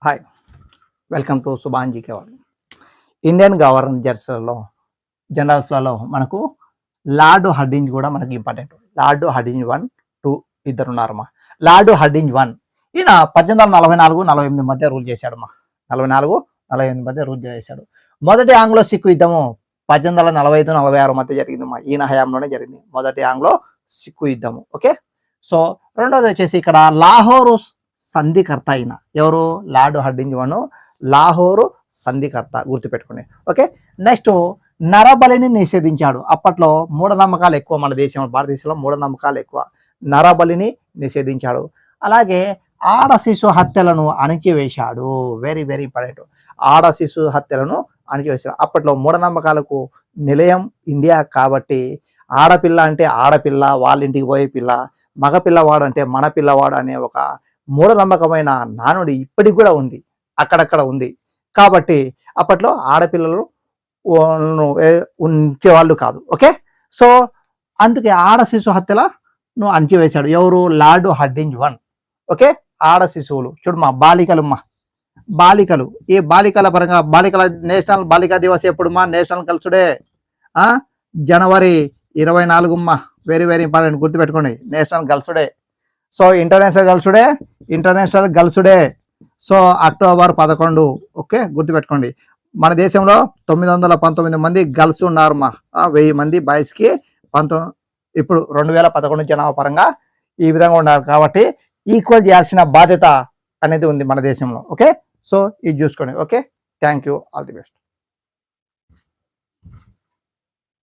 Hi, welcome to Subhan GK వాళ్ళు. Indian గవర్నర్స్లో జనరల్స్లలో మనకు lord Hardinge కూడా మనకి ఇంపార్టెంట్. లార్డ్ హర్డింజ్ 1, 2 ఇద్దరు ఉన్నారమ్మా. లార్డ్ హర్డింజ్ 1 ఈయన 1844-48 మధ్య రూల్ చేశాడమ్మా. 44-48 మధ్య రూల్ చేశాడు. మొదటి ఆంగ్లో సిక్కు యుద్ధము 1845-46 మధ్య జరిగిందమ్మా. ఈయన హయాంలోనే జరిగింది మొదటి ఆంగ్లో సిక్కు యుద్ధము. ఓకే, సో రెండోది వచ్చేసి ఇక్కడ లాహోరు సంధికర్త అయిన ఎవరు? లార్డ్ హర్డింజ్ 1 లాహోరు సంధికర్త, గుర్తుపెట్టుకుని. ఓకే, నెక్స్ట్ నరబలిని నిషేధించాడు. అప్పట్లో మూఢనమ్మకాలు ఎక్కువ, మన దేశంలో భారతదేశంలో మూఢనమ్మకాలు ఎక్కువ. నరబలిని నిషేధించాడు. అలాగే ఆడ శిశు హత్యలను అణిచివేశాడు. Very very important. ఆడ శిశు హత్యలను అణిచివేశాడు. అప్పట్లో మూఢనమ్మకాలకు నిలయం ఇండియా కాబట్టి ఆడపిల్ల అంటే ఆడపిల్ల, వాళ్ళ ఇంటికి పోయే పిల్ల, మగపిల్లవాడు అంటే మన పిల్లవాడు అనే ఒక మూఢనమ్మకమైన నానుడి ఇప్పటికి కూడా ఉంది, అక్కడక్కడ ఉంది. కాబట్టి అప్పట్లో ఆడపిల్లలు ఉంచేవాళ్ళు కాదు. ఓకే, సో అందుకే ఆడ శిశు హత్యలను అణిచివేశాడు. ఎవరు? Lord Hardinge 1. ఓకే, ఆడ శిశువులు చూడమ్మా, బాలికలు ఈ బాలికల పరంగా బాలికల నేషనల్ బాలికా దివస్ ఎప్పుడుమా? నేషనల్ గర్ల్స్ డే జనవరి 24. వెరీ వెరీ ఇంపార్టెంట్, గుర్తుపెట్టుకోండి. National girls day. So international girls day so October 11. Okay, గుర్తుపెట్టుకోండి. మన దేశంలో 919 మంది గర్ల్స్ ఉన్నారమ్మా. 1000 మంది బాయ్స్కి 19. ఇప్పుడు 2011 జనాభా పరంగా ఈ విధంగా ఉన్నారు. కాబట్టి ఈక్వల్ చేయాల్సిన బాధ్యత అనేది ఉంది మన దేశంలో. ఓకే, సో ఇది చూసుకోండి. Okay, thank you, all the best.